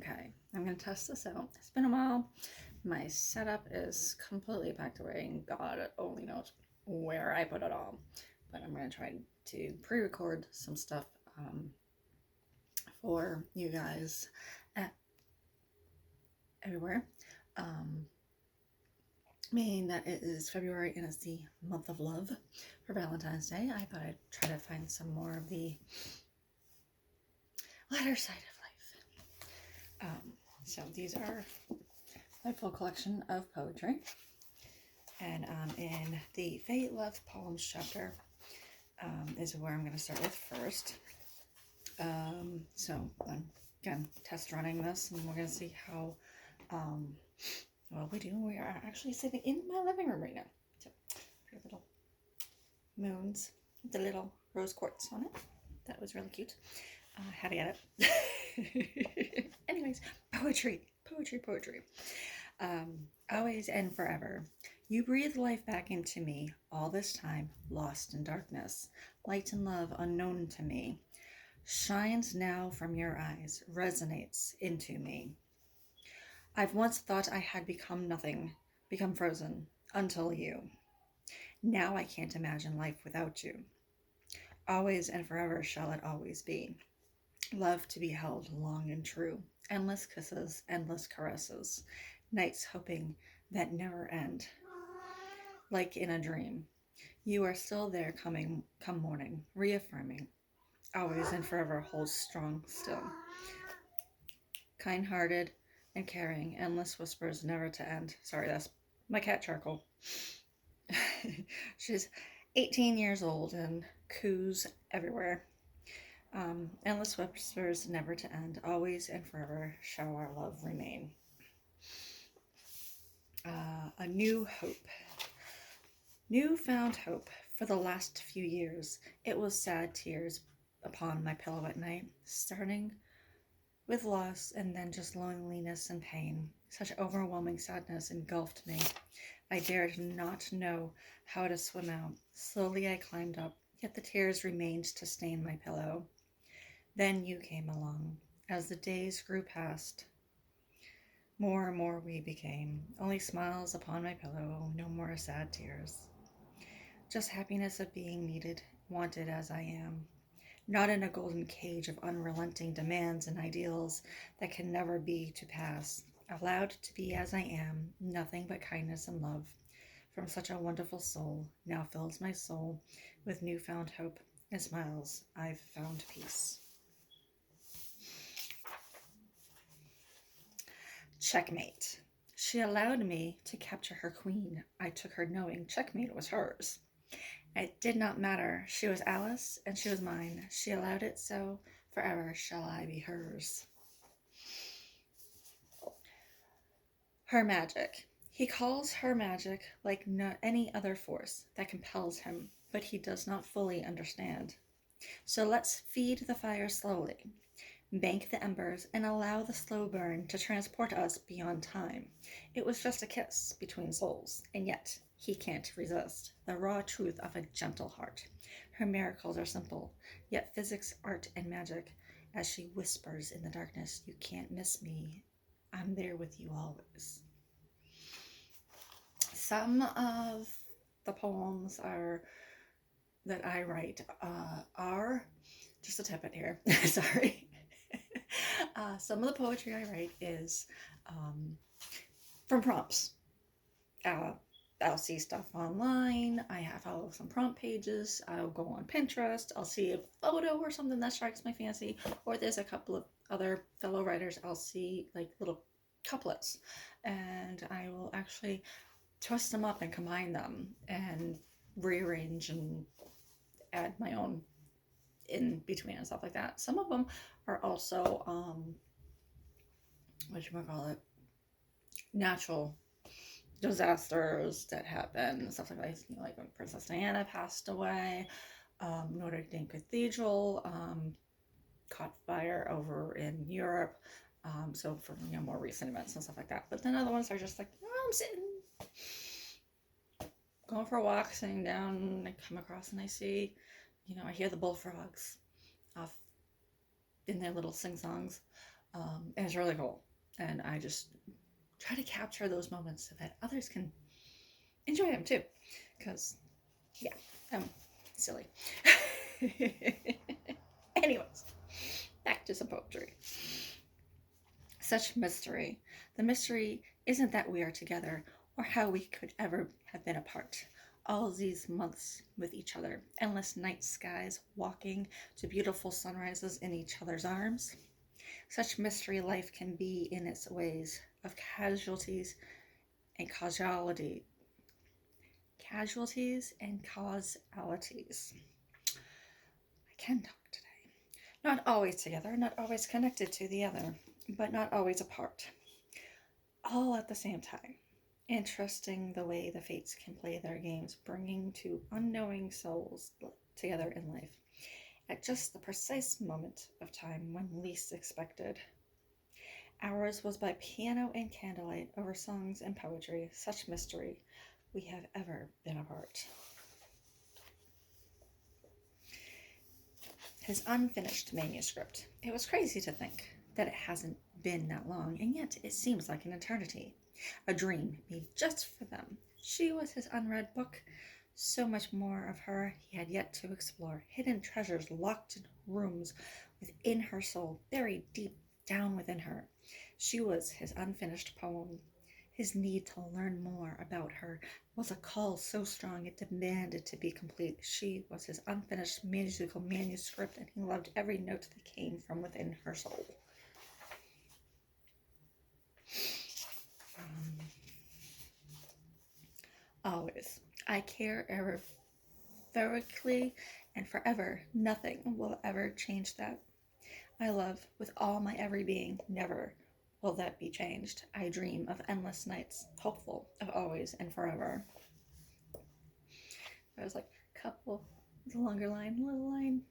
Okay, I'm going to test this out. It's been a while. My setup is completely packed away, and God only knows where I put it all. But I'm going to try to pre-record some stuff for you guys everywhere. Meaning that it is February and it's the month of love for Valentine's Day. I thought I'd try to find some more of the lighter side of life. So these are my full collection of poetry. And in the Fate Love Poems chapter is where I'm going to start with first. So I'm again test running this, and we're going to see how well we do. We are actually sitting in my living room right now. So pretty little moons with the little rose quartz on it. That was really cute. How to get it. Anyways, poetry. Always and forever. You breathe life back into me, all this time lost in darkness. Light and love unknown to me shines now from your eyes, resonates into me. I've once thought I had become nothing, become frozen, until you. Now I can't imagine life without you. Always and forever shall it always be. Love to be held long and true. Endless kisses, endless caresses. Nights hoping that never end. Like in a dream. You are still there come morning, reaffirming. Always and forever holds strong still. Kind-hearted and caring, endless whispers never to end. Sorry, that's my cat Charcoal. She's 18 years old and coos everywhere. Endless whispers never to end. Always and forever shall our love remain. A new hope. Newfound hope. For the last few years, it was sad tears upon my pillow at night, starting with loss and then just loneliness and pain. Such overwhelming sadness engulfed me. I dared not know how to swim out. Slowly I climbed up, yet the tears remained to stain my pillow. Then you came along. As the days grew past, more and more we became. Only smiles upon my pillow, no more sad tears. Just happiness of being needed, wanted as I am. Not in a golden cage of unrelenting demands and ideals that can never be to pass. Allowed to be as I am, nothing but kindness and love. From such a wonderful soul, now fills my soul with newfound hope and smiles. I've found peace. Checkmate. She allowed me to capture her queen. I took her knowing checkmate was hers. It did not matter. She was Alice and she was mine. She allowed it so. Forever shall I be hers. Her magic. He calls her magic like any other force that compels him, but he does not fully understand. So let's feed the fire slowly, bank the embers, and allow the slow burn to transport us beyond time. It was just a kiss between souls, and yet he can't resist the raw truth of a gentle heart. Her miracles are simple, yet physics, art, and magic, as she whispers in the darkness, you can't miss me. I'm there with you always. Some of the poems that I write are just a tidbit here. Sorry. Some of the poetry I write is from prompts. I'll see stuff online. I follow some prompt pages. I'll go on Pinterest. I'll see a photo or something that strikes my fancy. Or there's a couple of other fellow writers. I'll see like little couplets. And I will actually twist them up and combine them and rearrange and add my own in between and stuff like that. Some of them are also, natural disasters that happen, stuff like that. You know, like when Princess Diana passed away, Notre Dame Cathedral caught fire over in Europe. So for more recent events and stuff like that. But then other ones are just like, I'm sitting, going for a walk, sitting down, and I come across and I see, I hear the bullfrogs off in their little sing-songs. And it's really cool. And I just try to capture those moments so that others can enjoy them too. Because, yeah, I'm silly. Anyways, back to some poetry. Such mystery. The mystery isn't that we are together or how we could ever have been apart. All these months with each other, endless night skies, walking to beautiful sunrises in each other's arms. Such mystery life can be in its ways of casualties and causality. Casualties and causalities. I can talk today. Not always together, not always connected to the other, but not always apart. All at the same time. Interesting the way the fates can play their games, bringing two unknowing souls together in life at just the precise moment of time when least expected. Ours was by piano and candlelight over songs and poetry, such mystery we have ever been apart. His unfinished manuscript. It was crazy to think that it hasn't been that long, and yet it seems like an eternity. A dream made just for them. She was his unread book. So much more of her he had yet to explore. Hidden treasures locked in rooms within her soul, buried deep down within her. She was his unfinished poem. His need to learn more about her was a call so strong it demanded to be complete. She was his unfinished musical manuscript, and he loved every note that came from within her soul. Always. I care irrevocably and forever. Nothing will ever change that. I love with all my every being. Never will that be changed. I dream of endless nights, hopeful of always and forever. I was like, couple, the longer line, little line.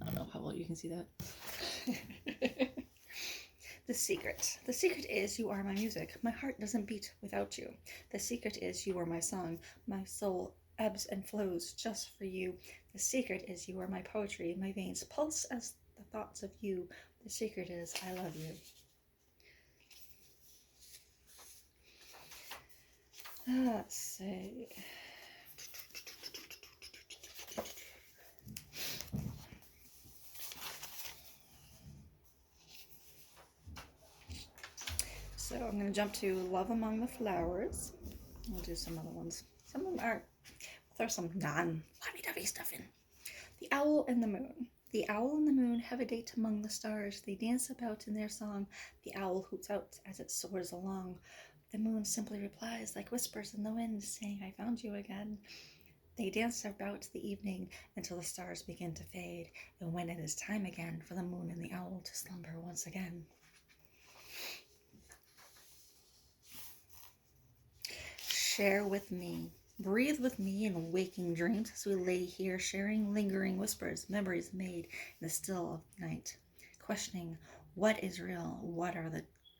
I don't know how well you can see that. The secret. The secret is you are my music. My heart doesn't beat without you. The secret is you are my song. My soul ebbs and flows just for you. The secret is you are my poetry. My veins pulse as the thoughts of you. The secret is I love you. Let's see. So I'm going to jump to Love Among the Flowers. We'll do some other ones. Some of them are, there's some non-lovey-dovey stuff in. The Owl and the Moon. The owl and the moon have a date among the stars. They dance about in their song. The owl hoots out as it soars along. The moon simply replies like whispers in the wind, saying, I found you again. They dance about the evening until the stars begin to fade, and when it is time again for the moon and the owl to slumber once again. Share with me. Breathe with me in waking dreams as we lay here sharing lingering whispers, memories made in the still of night. Questioning what is real, what are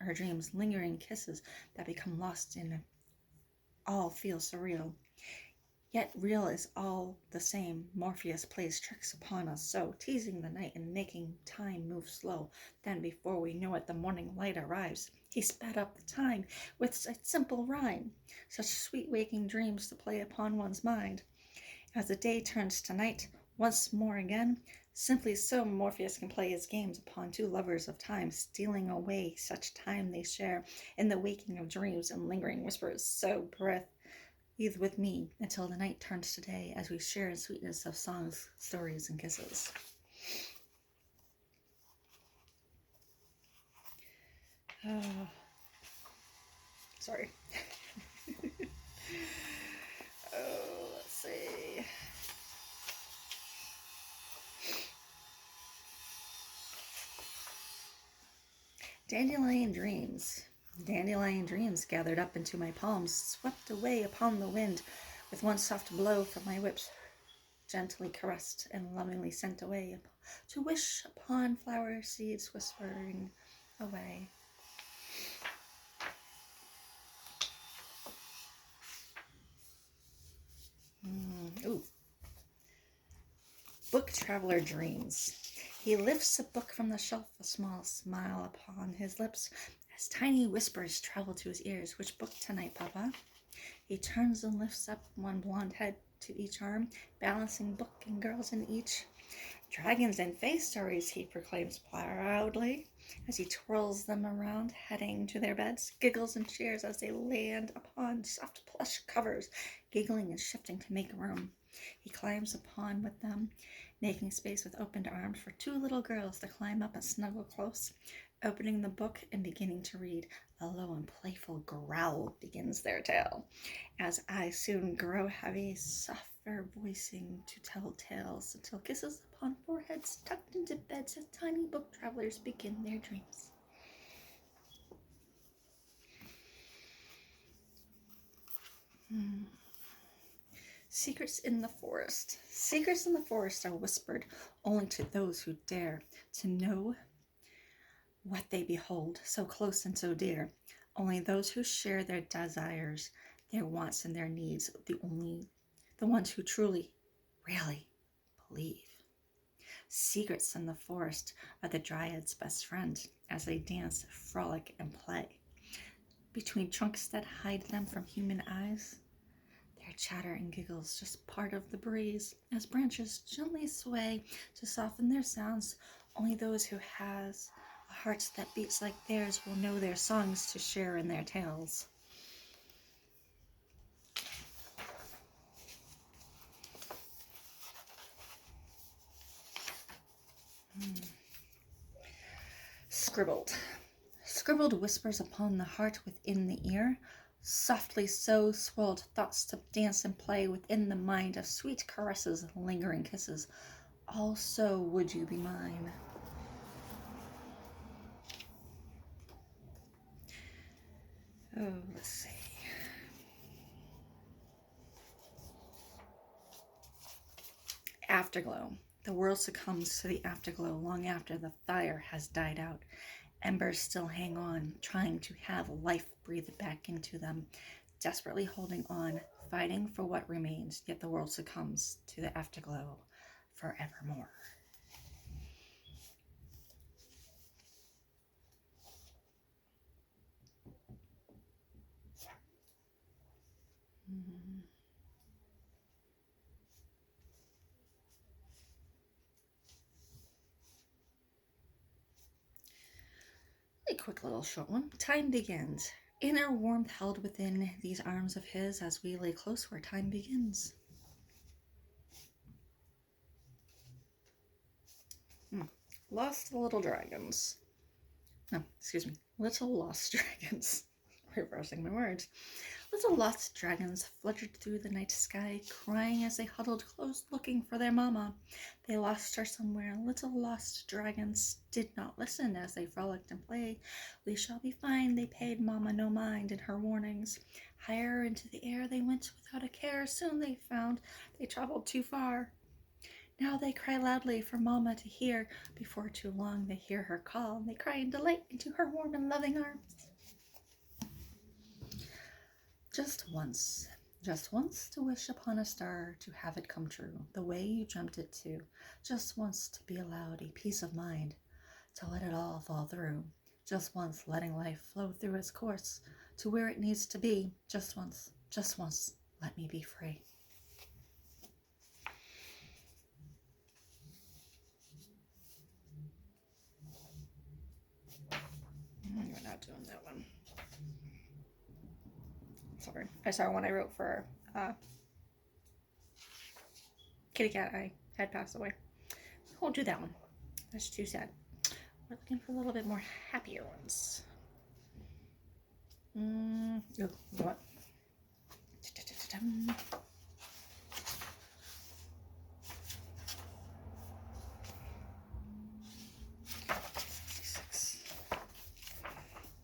our dreams, lingering kisses that become lost in all feel surreal. Yet real is all the same. Morpheus plays tricks upon us so, teasing the night and making time move slow. Then before we know it, the morning light arrives. He sped up the time with a simple rhyme. Such sweet waking dreams to play upon one's mind. As the day turns to night, once more again, simply so Morpheus can play his games upon two lovers of time, stealing away such time they share in the waking of dreams and lingering whispers. So breathe with me until the night turns to day as we share in sweetness of songs, stories, and kisses. Sorry. Let's see. Dandelion dreams. Dandelion dreams gathered up into my palms, swept away upon the wind, with one soft blow from my whips, gently caressed and lovingly sent away, to wish upon flower seeds whispering away. Ooh. Book traveler dreams. He lifts a book from the shelf, a small smile upon his lips, as tiny whispers travel to his ears. Which book tonight, Papa? He turns and lifts up one blonde head to each arm, balancing book and girls in each. Dragons and fae stories, he proclaims proudly, as he twirls them around, heading to their beds, giggles and cheers as they land upon soft plush covers, giggling and shifting to make room. He climbs upon with them, making space with opened arms for two little girls to climb up and snuggle close. Opening the book and beginning to read, a low and playful growl begins their tale. As eyes soon grow heavy, softer voicing to tell tales, until kisses upon foreheads tucked into beds as tiny book travelers begin their dreams. Secrets in the forest. Secrets in the forest are whispered only to those who dare to know what they behold, so close and so dear. Only those who share their desires, their wants and their needs, the ones who truly, really believe. Secrets in the forest are the dryad's best friend as they dance, frolic, and play. Between trunks that hide them from human eyes, their chatter and giggles just part of the breeze as branches gently sway to soften their sounds. Only those who has a heart that beats like theirs will know their songs to share in their tales. Scribbled. Scribbled whispers upon the heart within the ear, softly so swirled thoughts to dance and play within the mind of sweet caresses, lingering kisses. Also would you be mine. Oh, let's see. Afterglow. The world succumbs to the afterglow long after the fire has died out. Embers still hang on, trying to have life breathed back into them, desperately holding on, fighting for what remains, yet the world succumbs to the afterglow forevermore. A quick little short one. Time begins. Inner warmth held within these arms of his as we lay close where time begins. Lost little dragons. No, excuse me. Little lost dragons. Reversing my words. Little lost dragons fluttered through the night sky, crying as they huddled close, looking for their mama. They lost her somewhere. Little lost dragons did not listen as they frolicked and played. We shall be fine, they paid mama no mind in her warnings. Higher into the air they went without a care. Soon they found they traveled too far. Now they cry loudly for mama to hear. Before too long they hear her call. They cry in delight into her warm and loving arms. Just once to wish upon a star, to have it come true, the way you dreamt it to. Just once to be allowed a peace of mind, to let it all fall through. Just once letting life flow through its course, to where it needs to be. Just once, let me be free. We're not doing that one. Sorry. I saw one I wrote for kitty cat I had passed away. We won't do that one. That's too sad. We're looking for a little bit more happier ones. What?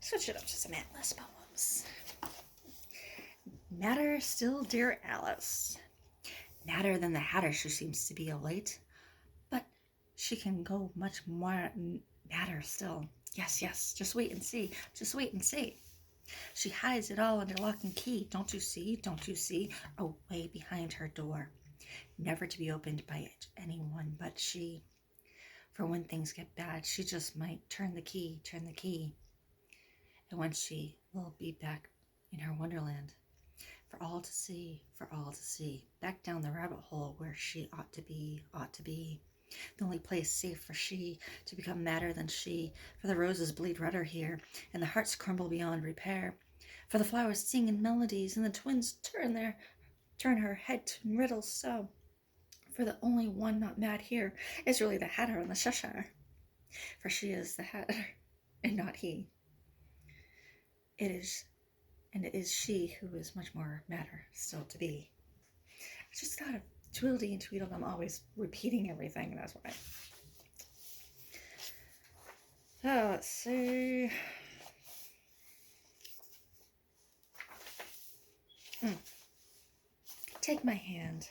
Switch it up to some Atlas poems. Madder still, dear Alice. Madder than the Hatter she seems to be of late. But she can go much more madder still. Yes, just wait and see. She hides it all under lock and key. Don't you see? Away behind her door. Never to be opened by anyone but for when things get bad, she just might turn the key, and when she will be back in her wonderland, for all to see, back down the rabbit hole where she ought to be, the only place safe for she to become madder than she, for the roses bleed redder here, and the hearts crumble beyond repair, for the flowers sing in melodies, and the twins turn her head to riddles so, for the only one not mad here is really the Hatter and the Cheshire, for she is the Hatter, and not he. It is she who is much more madder still to be. I just thought of Tweedledee and Tweedledum always repeating everything, and that's why. So let's see. Take my hand.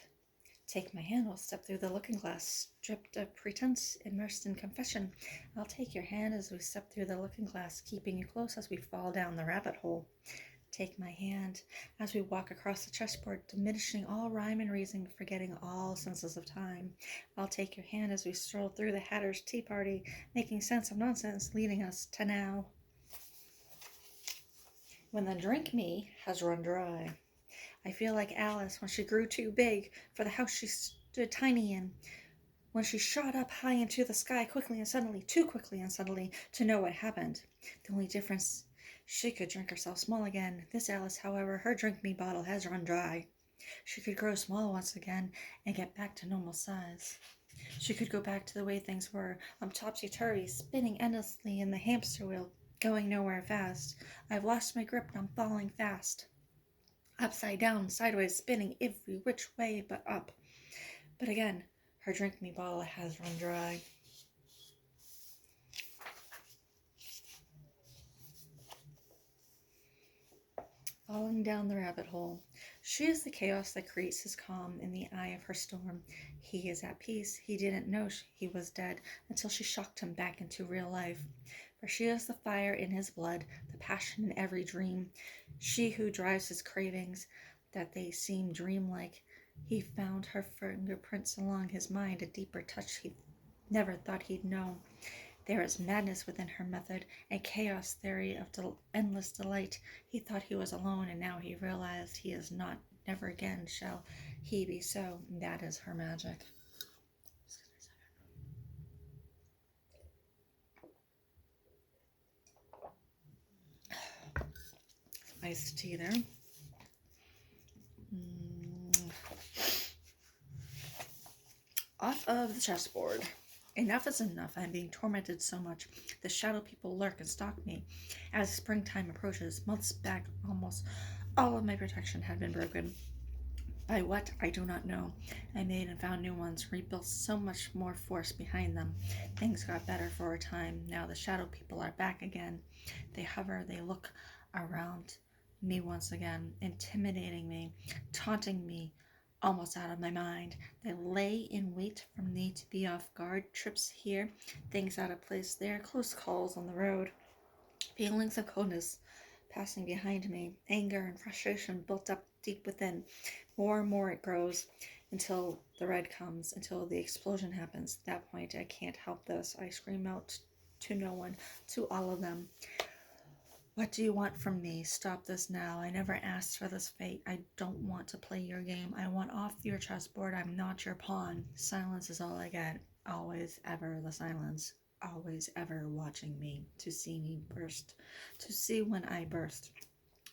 Take my hand, we'll step through the looking glass, stripped of pretense, immersed in confession. I'll take your hand as we step through the looking glass, keeping you close as we fall down the rabbit hole. Take my hand as we walk across the chessboard, diminishing all rhyme and reason, forgetting all senses of time. I'll take your hand as we stroll through the Hatter's tea party, making sense of nonsense, leading us to now. When the drink me has run dry, I feel like Alice when she grew too big for the house she stood tiny in. When she shot up high into the sky quickly and suddenly, too quickly and suddenly, to know what happened. The only difference, she could drink herself small again. This Alice, however, her drink-me bottle has run dry. She could grow small once again and get back to normal size. She could go back to the way things were. I'm topsy-turvy, spinning endlessly in the hamster wheel, going nowhere fast. I've lost my grip and I'm falling fast. Upside down, sideways, spinning every which way but up. But again, her drink-me bottle has run dry. Falling down the rabbit hole. She is the chaos that creates his calm in the eye of her storm. He is at peace. He didn't know he was dead until she shocked him back into real life. For she is the fire in his blood, the passion in every dream. She who drives his cravings, that they seem dreamlike. He found her fingerprints along his mind, a deeper touch he never thought he'd know. There is madness within her method, a chaos theory of endless delight. He thought he was alone, and now he realized he is not. Never again shall he be so. That is her magic. Some iced tea there. Off of the chessboard. Enough is enough. I am being tormented so much. The shadow people lurk and stalk me. As springtime approaches, months back, almost all of my protection had been broken. By what, I do not know. I made and found new ones, rebuilt so much more force behind them. Things got better for a time. Now the shadow people are back again. They hover, they look around me once again, intimidating me, taunting me, almost out of my mind. They lay in wait for me to be off guard. Trips here, things out of place there, close calls on the road. Feelings of coldness passing behind me. Anger and frustration built up deep within. More and more it grows until the red comes, until the explosion happens. At that point, I can't help this. I scream out to no one, to all of them. What do you want from me? Stop this now. I never asked for this fate. I don't want to play your game. I want off your chessboard. I'm not your pawn. Silence is all I get. Always, ever the silence. Always, ever watching me. To see me burst. To see when I burst.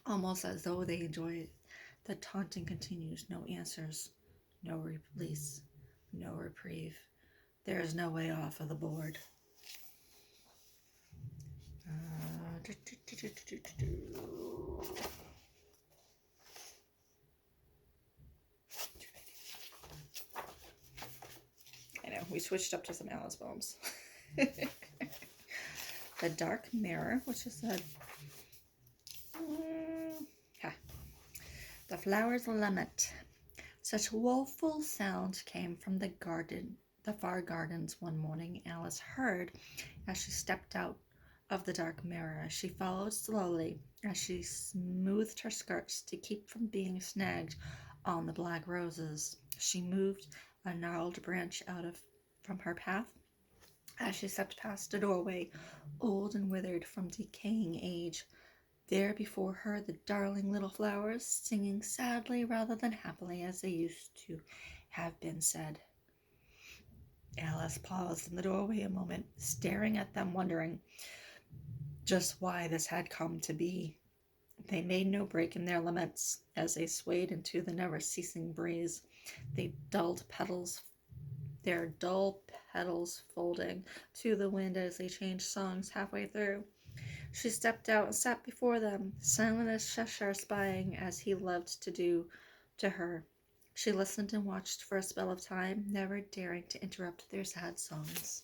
Almost as though they enjoy it. The taunting continues. No answers. No release. No reprieve. There is no way off of the board. I know, we switched up to some Alice poems. The Dark Mirror, which is a... The Flowers Lament. Such woeful sound came from the far gardens one morning. Alice heard as she stepped out of the dark mirror. She followed slowly as she smoothed her skirts to keep from being snagged on the black roses. She moved a gnarled branch out of from her path. As she stepped past a doorway, old and withered from decaying age, there before her the darling little flowers, singing sadly rather than happily as they used to have been said. Alice paused in the doorway a moment, staring at them, wondering just why this had come to be. They made no break in their laments as they swayed into the never-ceasing breeze, their dull petals folding to the wind as they changed songs halfway through. She stepped out and sat before them, silent as Cheshire, spying as he loved to do to her. She listened and watched for a spell of time, never daring to interrupt their sad songs.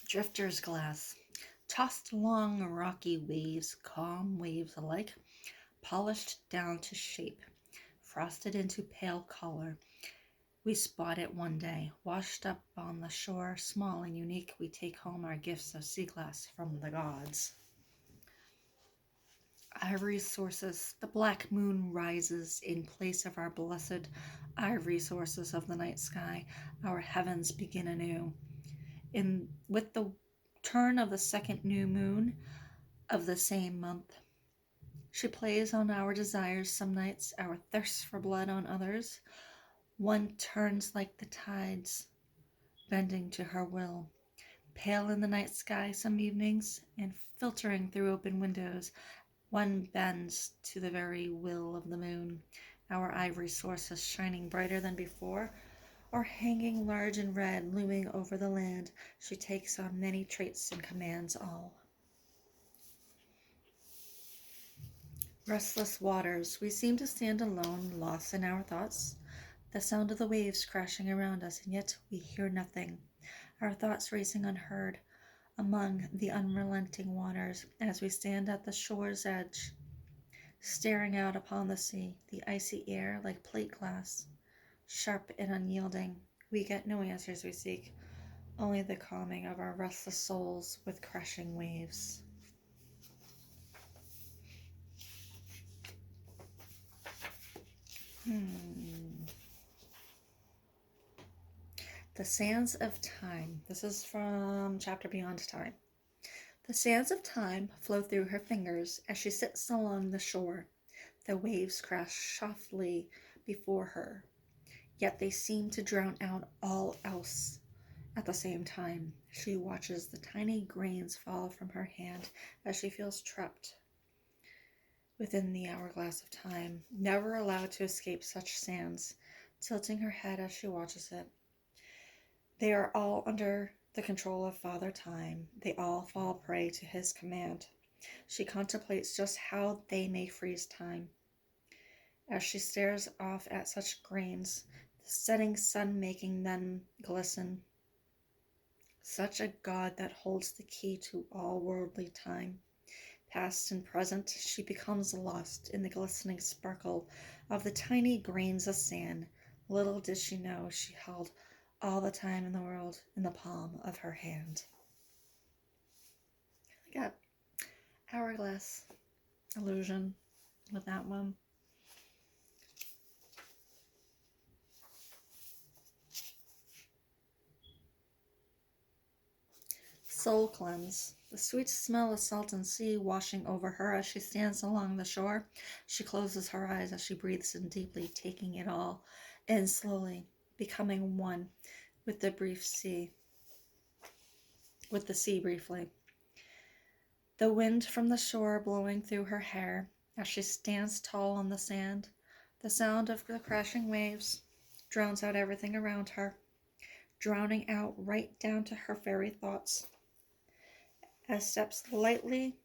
Drifter's glass, tossed along rocky waves, calm waves alike, polished down to shape, frosted into pale color. We spot it one day, washed up on the shore, small and unique. We take home our gifts of sea glass from the gods. Ivory sources, the black moon rises in place of our blessed ivory sources of the night sky. Our heavens begin anew. With the turn of the second new moon of the same month, she plays on our desires some nights, our thirst for blood on others. One turns like the tides, bending to her will, pale in the night sky some evenings, and filtering through open windows. One bends to the very will of the moon, our ivory sources shining brighter than before, or hanging large and red, looming over the land. She takes on many traits and commands all. Restless waters, we seem to stand alone, lost in our thoughts, the sound of the waves crashing around us, and yet we hear nothing, our thoughts racing unheard among the unrelenting waters as we stand at the shore's edge, staring out upon the sea, the icy air like plate glass, sharp and unyielding. We get no answers we seek, only the calming of our restless souls with crashing waves. The sands of time. This is from chapter Beyond Time. The sands of time flow through her fingers as she sits along the shore. The waves crash softly before her, yet they seem to drown out all else. At the same time, she watches the tiny grains fall from her hand as she feels trapped within the hourglass of time, never allowed to escape such sands, tilting her head as she watches it. They are all under the control of Father Time. They all fall prey to his command. She contemplates just how they may freeze time. As she stares off at such grains, the setting sun making them glisten. Such a God that holds the key to all worldly time. Past and present, she becomes lost in the glistening sparkle of the tiny grains of sand. Little did she know she held all the time in the world in the palm of her hand. I got hourglass illusion with that one. Soul cleanse. The sweet smell of salt and sea washing over her as she stands along the shore. She closes her eyes as she breathes in deeply, taking it all in slowly, becoming one with the sea briefly. The wind from the shore blowing through her hair as she stands tall on the sand. The sound of the crashing waves drowns out everything around her, drowning out right down to her very thoughts. As steps lightly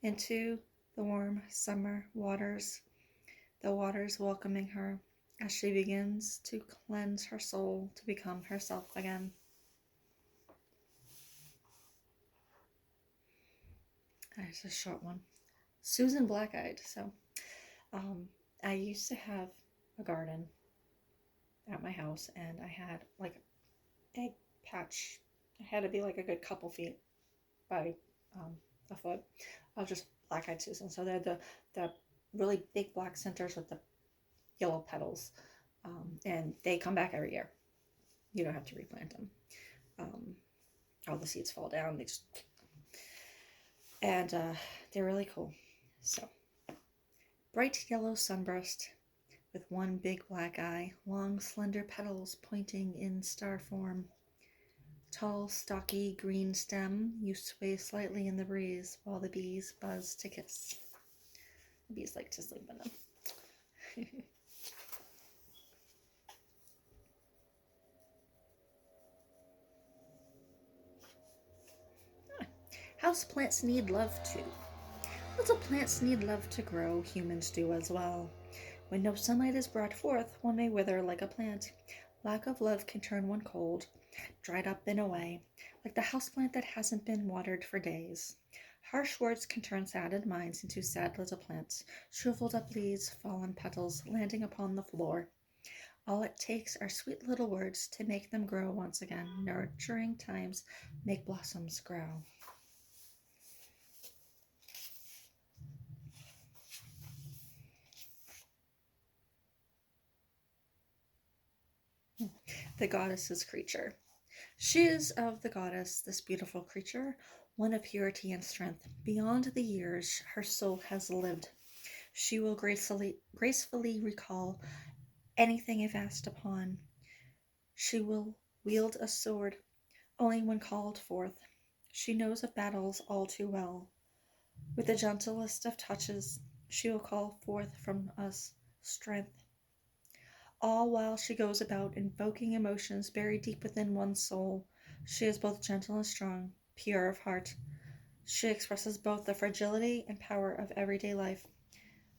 into the warm summer waters, the waters welcoming her as she begins to cleanse her soul to become herself again. There's a short one. Susan Black-Eyed. So, I used to have a garden at my house, and I had like an egg patch. It had to be like a good couple feet by a foot of just black-eyed Susan. So they're the really big black centers with the yellow petals, and they come back every year. You don't have to replant them. All the seeds fall down. And they're really cool. So, bright yellow sunburst with one big black eye, long slender petals pointing in star form. Tall, stocky green stem, you sway slightly in the breeze while the bees buzz to kiss. The bees like to sleep in them. Houseplants need love too. Little plants need love to grow, humans do as well. When no sunlight is brought forth, one may wither like a plant. Lack of love can turn one cold, dried up in a way, like the houseplant that hasn't been watered for days. Harsh words can turn saddened minds into sad little plants, shriveled up leaves, fallen petals, landing upon the floor. All it takes are sweet little words to make them grow once again. Nurturing times make blossoms grow. The goddess's creature. She is of the goddess, this beautiful creature, one of purity and strength. Beyond the years her soul has lived, she will gracefully recall anything if asked upon. She will wield a sword only when called forth. She knows of battles all too well. With the gentlest of touches, she will call forth from us strength. All while she goes about invoking emotions buried deep within one's soul. She is both gentle and strong, pure of heart. She expresses both the fragility and power of everyday life.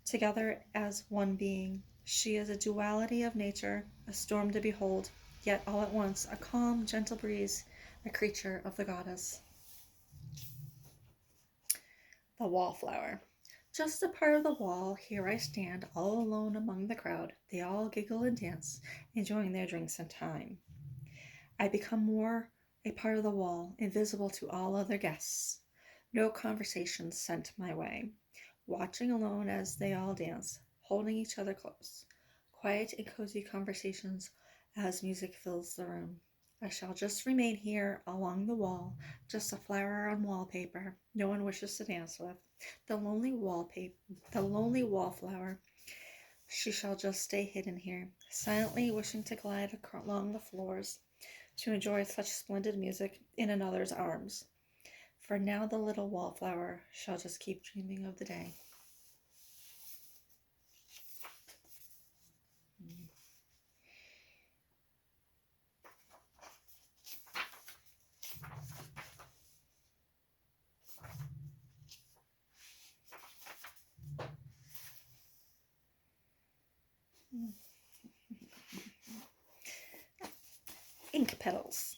Together as one being, she is a duality of nature, a storm to behold, yet all at once a calm, gentle breeze, a creature of the goddess. The wallflower. Just a part of the wall, here I stand, all alone among the crowd. They all giggle and dance, enjoying their drinks and time. I become more a part of the wall, invisible to all other guests. No conversations sent my way. Watching alone as they all dance, holding each other close. Quiet and cozy conversations as music fills the room. I shall just remain here along the wall, just a flower on wallpaper no one wishes to dance with. The lonely wallflower. She shall just stay hidden here, silently wishing to glide along the floors, to enjoy such splendid music in another's arms. For now the little wallflower shall just keep dreaming of the day. Ink petals.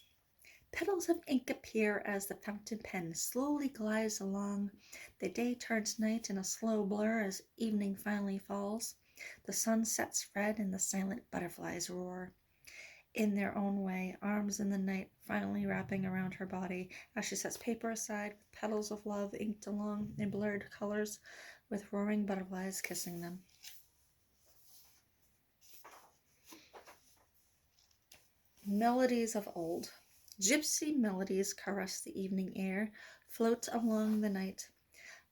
Petals of ink appear as the fountain pen slowly glides along. The day turns night in a slow blur as evening finally falls. The sun sets red and the silent butterflies roar. In their own way, arms in the night finally wrapping around her body as she sets paper aside with petals of love inked along in blurred colors with roaring butterflies kissing them. Melodies of old. Gypsy melodies caress the evening air, float along the night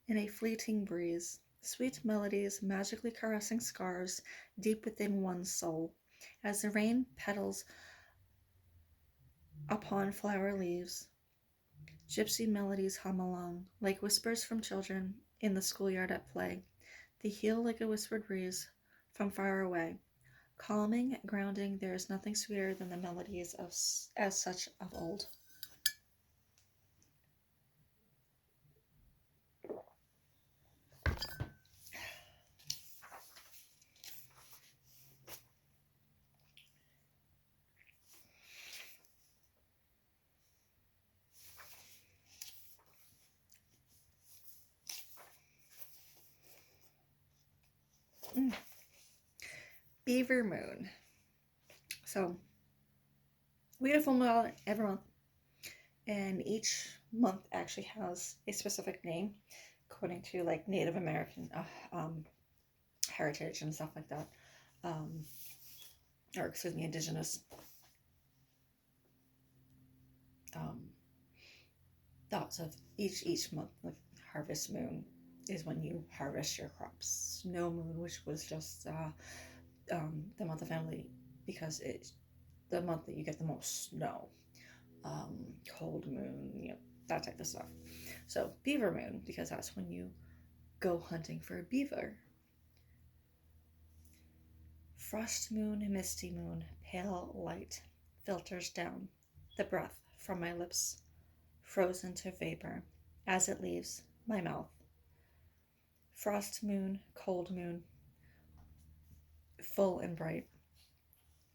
in a fleeting breeze. Sweet melodies magically caressing scars deep within one's soul. As the rain petals upon flower leaves, gypsy melodies hum along, like whispers from children in the schoolyard at play. They heal like a whispered breeze from far away. Calming, grounding, there is nothing sweeter than the melodies as such of old. Beaver Moon. So we get a full moon every month, and each month actually has a specific name according to like Native American heritage and stuff like that, um, or excuse me, indigenous um, thoughts of each month. Like harvest moon is when you harvest your crops. Snow moon, which was just the month of family because it's the month that you get the most snow. Cold moon, that type of stuff. So beaver moon, because that's when you go hunting for a beaver. Frost moon, misty moon, pale light filters down, the breath from my lips frozen to vapor as it leaves my mouth. Frost moon, cold moon, full and bright,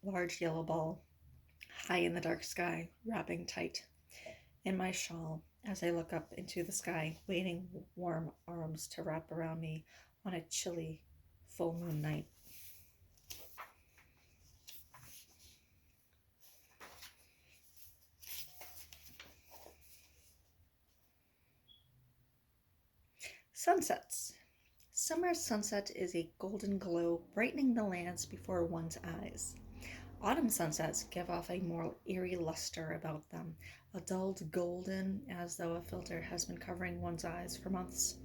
large yellow ball, high in the dark sky, wrapping tight in my shawl as I look up into the sky, waiting warm arms to wrap around me on a chilly full moon night. Sunsets. Summer sunset is a golden glow brightening the lands before one's eyes. Autumn sunsets give off a more eerie luster about them, a dulled golden as though a filter has been covering one's eyes for months.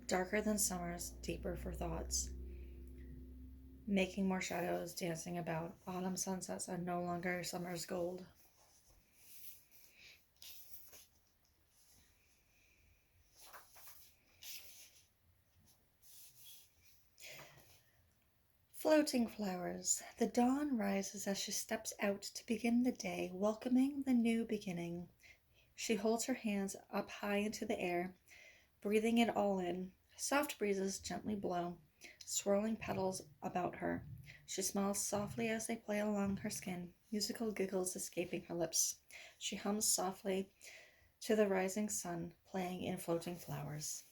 Darker than summer's, deeper for thoughts. Making more shadows dancing about, autumn sunsets are no longer summer's gold. Floating flowers. The dawn rises as she steps out to begin the day, welcoming the new beginning. She holds her hands up high into the air, breathing it all in. Soft breezes gently blow, swirling petals about her. She smiles softly as they play along her skin, musical giggles escaping her lips. She hums softly to the rising sun, playing in floating flowers.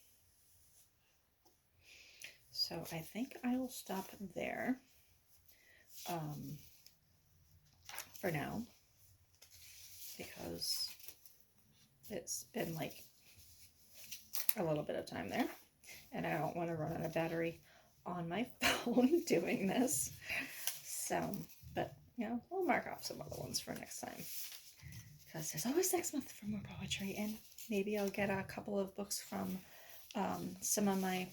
So I think I will stop there for now, because it's been like a little bit of time there, and I don't want to run out of battery on my phone doing this. So, but we'll mark off some other ones for next time, because there's always next month for more poetry, and maybe I'll get a couple of books from some of my